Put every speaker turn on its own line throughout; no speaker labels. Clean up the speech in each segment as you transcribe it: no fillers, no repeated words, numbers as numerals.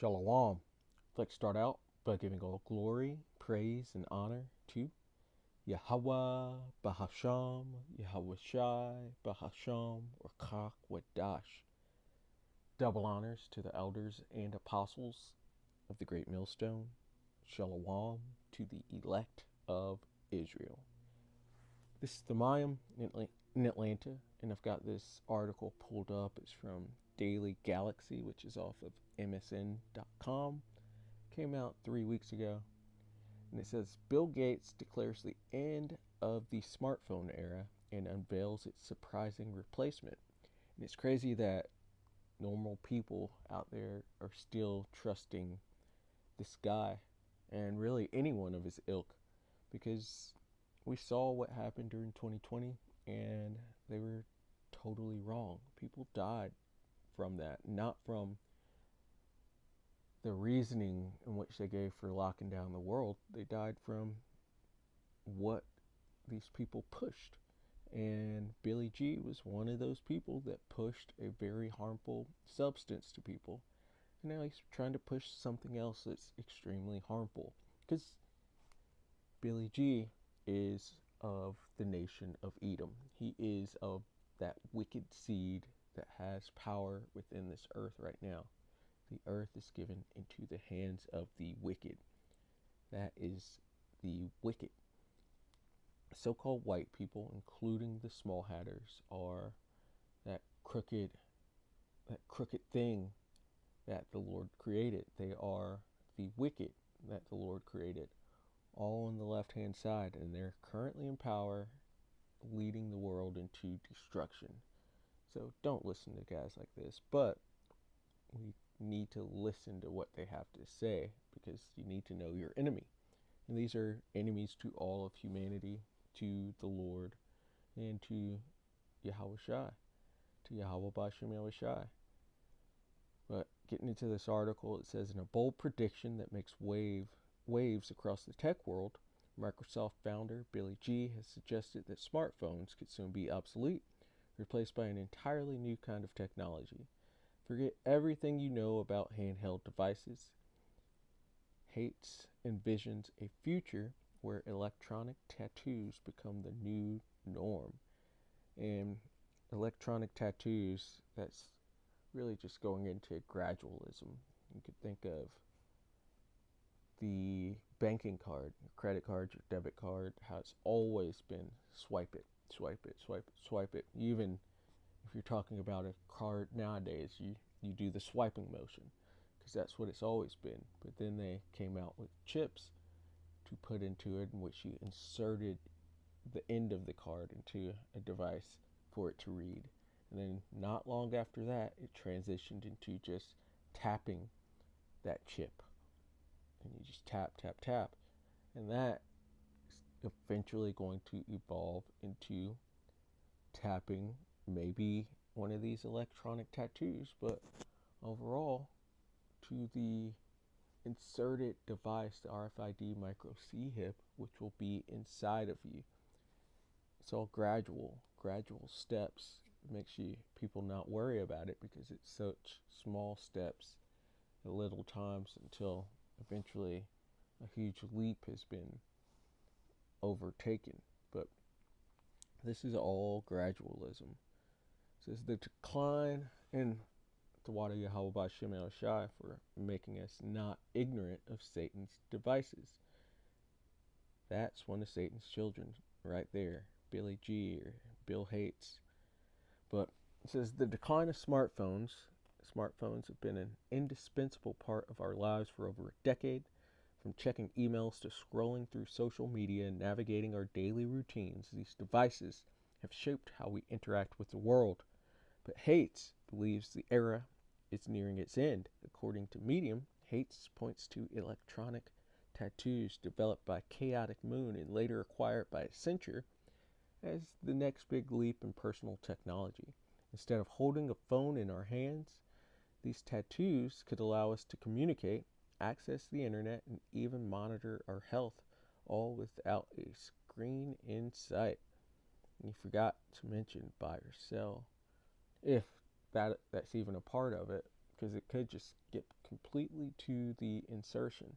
Shalom. I'd like to start out by giving all glory, praise, and honor to Yahweh, Bahasham, Yahweh Shai, Bahasham, or Kach Wadash. Double honors to the elders and apostles of the Great Millstone. Shalom to the elect of Israel. This is the Mayim in Atlanta, and I've got this article pulled up. It's from Daily Galaxy, which is off of MSN.com. Came out 3 weeks ago, and it says Bill Gates declares the end of the smartphone era and unveils its surprising replacement. And it's crazy that normal people out there are still trusting this guy and really anyone of his ilk, because we saw what happened during 2020 and they were totally wrong. People died from that, not from the reasoning in which they gave for locking down the world. They died from what these people pushed. And Billy G was one of those people that pushed a very harmful substance to people. And now he's trying to push something else that's extremely harmful. Because Billy G is of the nation of Edom. He is of that wicked seed that has power within this earth right now. The earth is given into the hands of the wicked. That is the wicked. So-called white people, including the small hatters, are that crooked thing that the Lord created. They are the wicked that the Lord created, all on the left-hand side, and they're currently in power, leading the world into destruction. So don't listen to guys like this, but we need to listen to what they have to say, because you need to know your enemy. And these are enemies to all of humanity, to the Lord, and to Yahweh Shai, to Yahweh Bashem Yahweh Shai. But getting into this article, it says, in a bold prediction that makes waves across the tech world, Microsoft founder Billy G has suggested that smartphones could soon be obsolete, replaced by an entirely new kind of technology. Forget everything you know about handheld devices. Hates envisions a future where electronic tattoos become the new norm. And electronic tattoos, that's really just going into gradualism. You could think of the banking card, your credit card, your debit card, how it's always been swipe it, swipe it, swipe it, swipe it. Even if you're talking about a card nowadays, you do the swiping motion, because that's what it's always been. But then they came out with chips to put into it, in which you inserted the end of the card into a device for it to read. And then not long after that, it transitioned into just tapping that chip. And you just tap, tap, tap. And that is eventually going to evolve into tapping maybe one of these electronic tattoos, but overall to the inserted device, the RFID micro C-hip, which will be inside of you. It's all gradual steps. It makes people not worry about it, because it's such small steps at little times, until eventually a huge leap has been overtaken. But this is all gradualism. It says the decline in the water Yahweh Bashem El Shai for making us not ignorant of Satan's devices. That's one of Satan's children right there, Billy G or Bill Hates. But it says the decline of smartphones. Smartphones have been an indispensable part of our lives for over a decade. From checking emails to scrolling through social media and navigating our daily routines, these devices have shaped how we interact with the world. But Hates believes the era is nearing its end. According to Medium, Hates points to electronic tattoos developed by Chaotic Moon and later acquired by Accenture as the next big leap in personal technology. Instead of holding a phone in our hands, these tattoos could allow us to communicate, access the internet, and even monitor our health, all without a screen in sight. And you forgot to mention buy or sell, if that's even a part of it, because it could just skip completely to the insertion.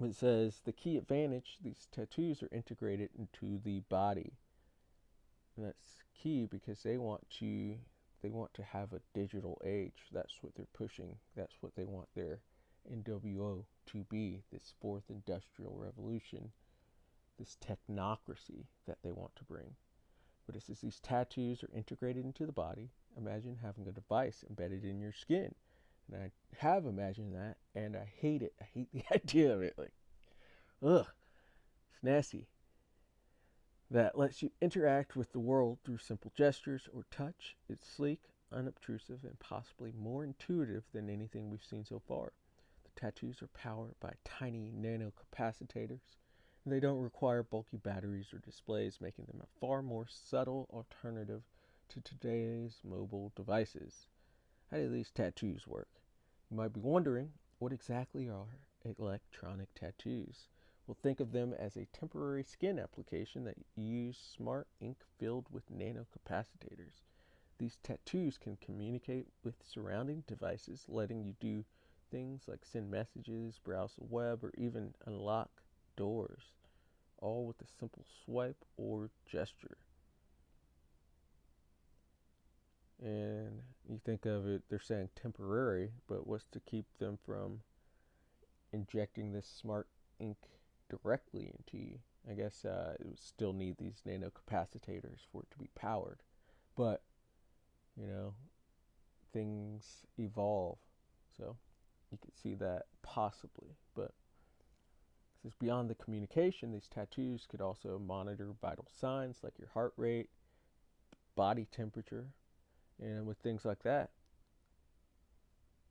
It says the key advantage, these tattoos are integrated into the body. And that's key because they want to have a digital age. That's what they're pushing. That's what they want their NWO to be, this fourth industrial revolution, this technocracy that they want to bring. But it says these tattoos are integrated into the body. Imagine having a device embedded in your skin. And I have imagined that, and I hate it. I hate the idea of it. Like, ugh, it's nasty. That lets you interact with the world through simple gestures or touch. It's sleek, unobtrusive, and possibly more intuitive than anything we've seen so far. The tattoos are powered by tiny nanocapacitors, and they don't require bulky batteries or displays, making them a far more subtle alternative to today's mobile devices. How do these tattoos work? You might be wondering, what exactly are electronic tattoos? Well, think of them as a temporary skin application that use smart ink filled with nanocapacitors. These tattoos can communicate with surrounding devices, letting you do things like send messages, browse the web, or even unlock doors, all with a simple swipe or gesture. And you think of it, they're saying temporary, but what's to keep them from injecting this smart ink directly into you? I guess it would still need these nanocapacitors for it to be powered. But, things evolve. So you could see that possibly. But since beyond the communication, these tattoos could also monitor vital signs like your heart rate, body temperature, and with things like that,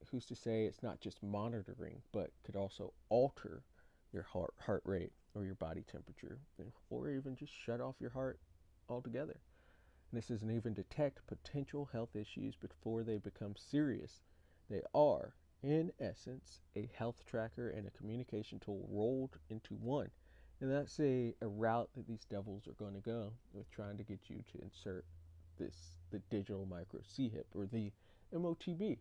who's to say it's not just monitoring, but could also alter your heart rate or your body temperature, or even just shut off your heart altogether. And this doesn't even detect potential health issues before they become serious. They are, in essence, a health tracker and a communication tool rolled into one. And that's a route that these devils are going to go with trying to get you to insert the digital micro C-hip or the MOTB.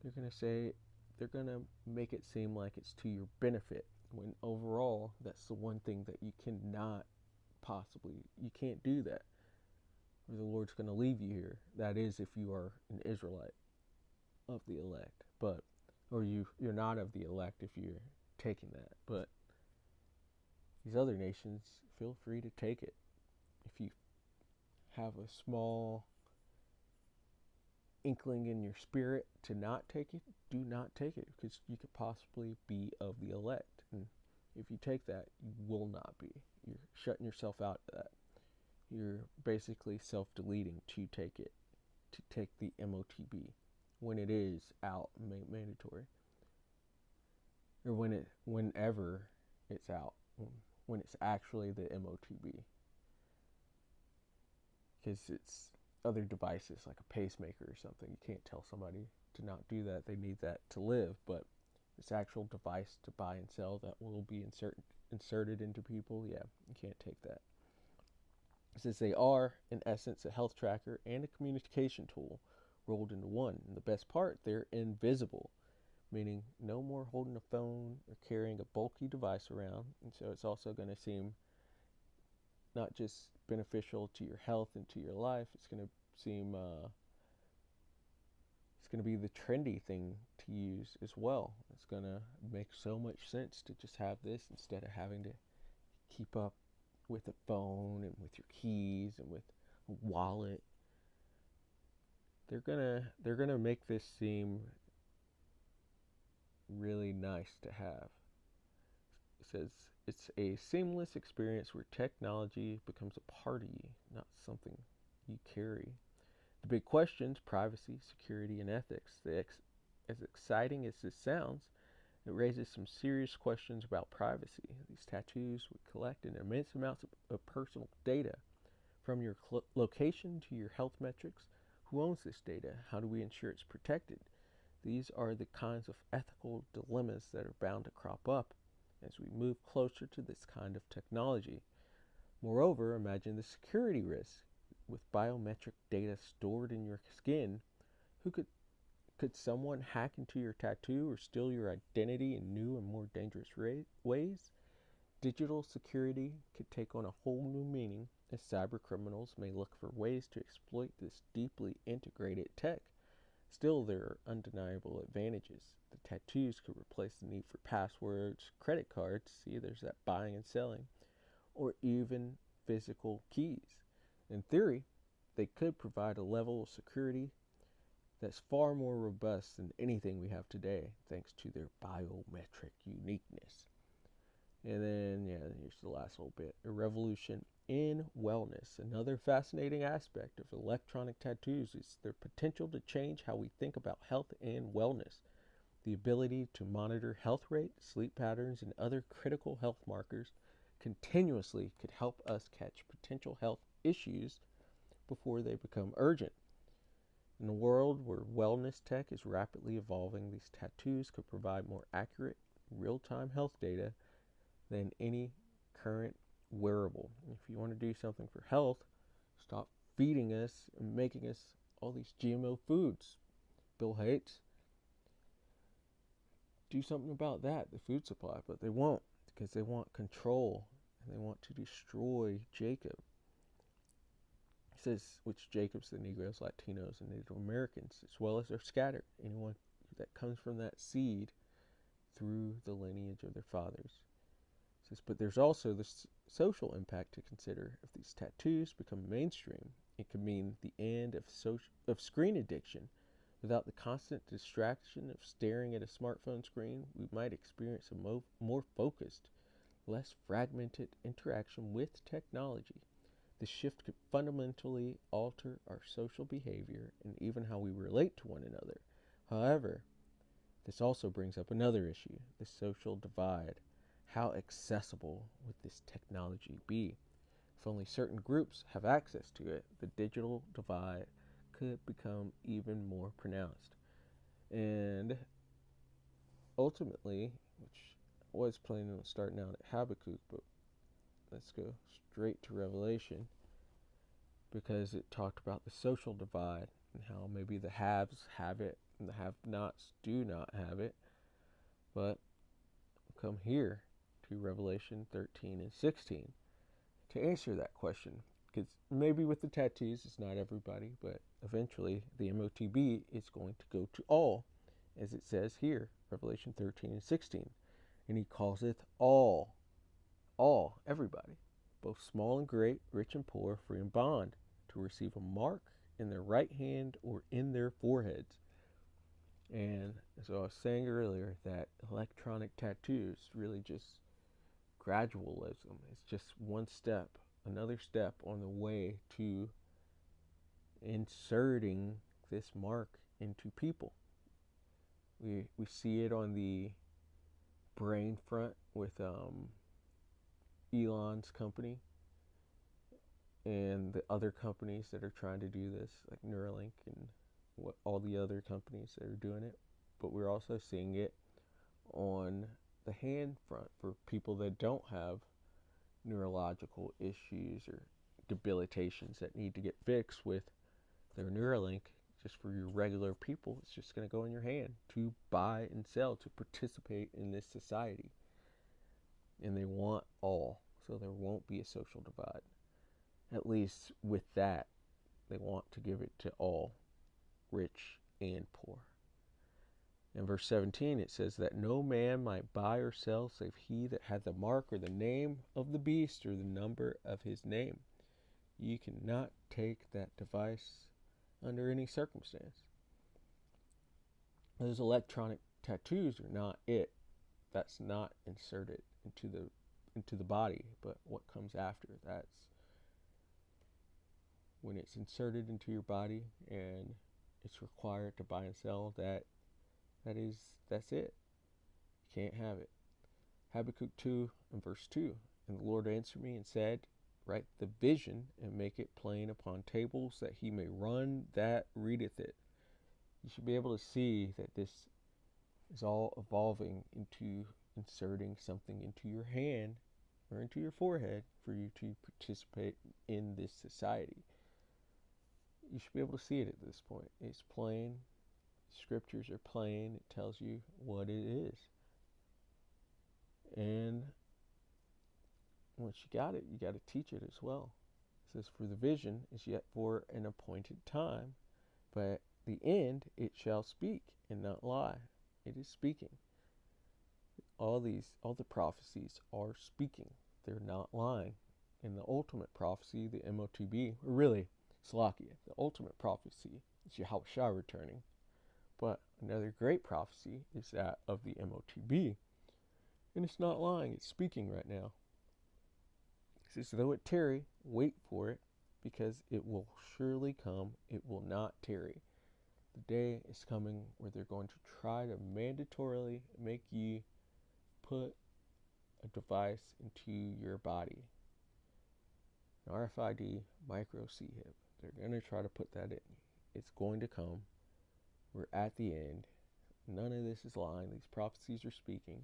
They're going to say, they're going to make it seem like it's to your benefit, when overall that's the one thing that you can't do that, or the Lord's going to leave you here. That is if you are an Israelite of the elect, or you're not of the elect if you're taking that. But these other nations, feel free to take it. If you have a small inkling in your spirit to not take it, do not take it, because you could possibly be of the elect. And if you take that, you will not be. You're shutting yourself out of that. You're basically self-deleting to take it, to take the MOTB when it is out mandatory, or whenever it's out, when it's actually the MOTB, because it's other devices like a pacemaker or something. You can't tell somebody to not do that. They need that to live. But this actual device to buy and sell that will be inserted into people, yeah, you can't take that. Since they are, in essence, a health tracker and a communication tool rolled into one. And the best part, they're invisible, meaning no more holding a phone or carrying a bulky device around. And so it's also going to seem not just beneficial to your health and to your life. It's going to seem it's going to be the trendy thing to use as well. It's going to make so much sense to just have this instead of having to keep up with a phone and with your keys and with a wallet. They're gonna make this seem really nice to have. It says it's a seamless experience where technology becomes a part of you, not something you carry. The big questions, privacy, security, and ethics. As exciting as this sounds, it raises some serious questions about privacy. These tattoos would collect an immense amounts of personal data, from your location to your health metrics. Who owns this data? How do we ensure it's protected? These are the kinds of ethical dilemmas that are bound to crop up as we move closer to this kind of technology. Moreover, imagine the security risk. With biometric data stored in your skin, who could Could someone hack into your tattoo or steal your identity in new and more dangerous ways? Digital security could take on a whole new meaning as cyber criminals may look for ways to exploit this deeply integrated tech. Still, there are undeniable advantages. The tattoos could replace the need for passwords, credit cards, see, there's that buying and selling, or even physical keys. In theory, they could provide a level of security that's far more robust than anything we have today, thanks to their biometric uniqueness. And then, here's the last little bit. A revolution in wellness. Another fascinating aspect of electronic tattoos is their potential to change how we think about health and wellness. The ability to monitor health rate, sleep patterns, and other critical health markers continuously could help us catch potential health issues before they become urgent. In a world where wellness tech is rapidly evolving, these tattoos could provide more accurate, real-time health data than any current wearable. If you want to do something for health, stop feeding us and making us all these GMO foods. Bill hates. Do something about that, the food supply, but they won't because they want control and they want to destroy Jacob. He says, which Jacob's the Negroes, Latinos, and Native Americans, as well as they're scattered. Anyone that comes from that seed through the lineage of their fathers. He says, but there's also this social impact to consider. If these tattoos become mainstream, it could mean the end of screen addiction. Without the constant distraction of staring at a smartphone screen, we might experience a more focused, less fragmented interaction with technology. This shift could fundamentally alter our social behavior and even how we relate to one another. However, this also brings up another issue, the social divide. How accessible would this technology be? If only certain groups have access to it, the digital divide could become even more pronounced. And ultimately, which I was planning on starting out at Habakkuk, but let's go straight to Revelation, because it talked about the social divide and how maybe the haves have it and the have-nots do not have it. But we'll come here to Revelation 13 and 16 to answer that question. Because maybe with the tattoos, it's not everybody, but eventually the MOTB is going to go to all, as it says here, Revelation 13 and 16. And he calleth all, everybody, both small and great, rich and poor, free and bond, to receive a mark in their right hand or in their foreheads. And so I was saying earlier that electronic tattoos really just gradualism. It's just one step, another step on the way to inserting this mark into people. We see it on the brain front with Elon's company and the other companies that are trying to do this, like Neuralink and what all the other companies that are doing it. But we're also seeing it on the hand front for people that don't have neurological issues or debilitations that need to get fixed with their Neuralink. Just for your regular people, it's just going to go in your hand to buy and sell, to participate in this society. And they want all, so there won't be a social divide. At least with that, they want to give it to all, rich and poor. In verse 17, it says that no man might buy or sell save he that had the mark or the name of the beast or the number of his name. You cannot take that device under any circumstance. Those electronic tattoos are not it. That's not inserted into the body, but what comes after. That's when it's inserted into your body and it's required to buy and sell. That's it. You can't have it. Habakkuk 2 and verse 2. And the Lord answered me and said, write the vision and make it plain upon tables, that he may run that readeth it. You should be able to see that this is all evolving into inserting something into your hand or into your forehead for you to participate in this society. You should be able to see it at this point. It's plain. Scriptures are plain. It tells you what it is. And once you got it, you got to teach it as well. It says, for the vision is yet for an appointed time, but at the end it shall speak and not lie. It is speaking. All the prophecies are speaking. They're not lying. And the ultimate prophecy, the MOTB, or really, Salakia, the ultimate prophecy is Yahushua returning. But another great prophecy is that of the MOTB. And it's not lying, it's speaking right now. It says, though it tarry, wait for it, because it will surely come, it will not tarry. The day is coming where they're going to try to mandatorily make you put a device into your body. An RFID micro C-hip. They're going to try to put that in. It's going to come. We're at the end. None of this is lying. These prophecies are speaking.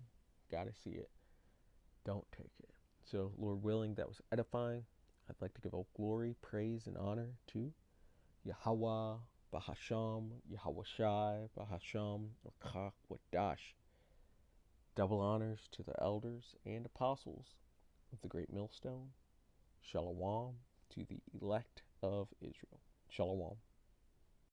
Got to see it. Don't take it. So, Lord willing, that was edifying. I'd like to give all glory, praise, and honor to Yahweh, Bahasham, Yahweh Shai, Bahasham, or Kach Wadash. Double honors to the elders and apostles of the great millstone. Shalom to the elect of Israel. Shalom.